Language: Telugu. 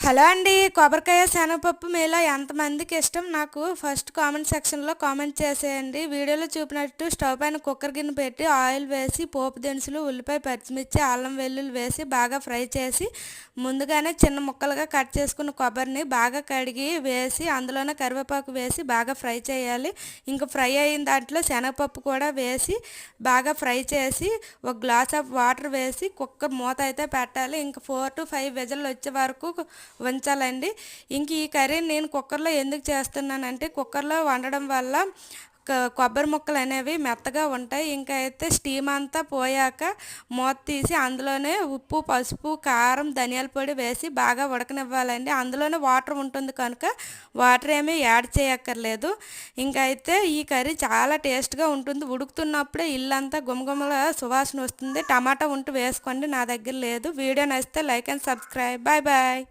హలో అండి. కొబ్బరికాయ శనగపప్పు మీలో ఎంతమందికి ఇష్టం నాకు ఫస్ట్ కామెంట్ సెక్షన్లో కామెంట్ చేసేయండి. వీడియోలో చూపినట్టు స్టవ్ పైన కుక్కర్ గిన్నె పెట్టి ఆయిల్ వేసి పోపు దినుసులు ఉల్లిపాయ పచ్చిమిర్చి అల్లం వెల్లుల్లి వేసి బాగా ఫ్రై చేసి ముందుగానే చిన్న ముక్కలుగా కట్ చేసుకున్న కొబ్బరిని బాగా కడిగి వేసి అందులోనే కరివేపాకు వేసి బాగా ఫ్రై చేయాలి. ఇంకా ఫ్రై అయిన దాంట్లో శనగపప్పు కూడా వేసి బాగా ఫ్రై చేసి ఒక గ్లాస్ ఆఫ్ వాటర్ వేసి కుక్కర్ మూత అయితే పెట్టాలి. ఇంకా 4 to 5 విజిల్ వచ్చే వరకు ఉంచాలండి. ఇంక ఈ కర్రీని నేను కుక్కర్లో ఎందుకు చేస్తున్నానంటే కుక్కర్లో వండడం వల్ల కొబ్బరి ముక్కలు అనేవి మెత్తగా ఉంటాయి. ఇంకా అయితే స్టీమ్ అంతా పోయాక మూత తీసి అందులోనే ఉప్పు పసుపు కారం ధనియాల పొడి వేసి బాగా ఉడకనివ్వాలండి. అందులోనే వాటర్ ఉంటుంది కనుక వాటర్ ఏమీ యాడ్ చేయక్కర్లేదు. ఇంకా అయితే ఈ కర్రీ చాలా టేస్ట్గా ఉంటుంది. ఉడుకుతున్నప్పుడే ఇల్లంతా గుమగుమల సువాసన వస్తుంది. టమాటా ఉంటూ వేసుకోండి, నా దగ్గర లేదు. వీడియో నచ్చితే like and subscribe. Bye bye.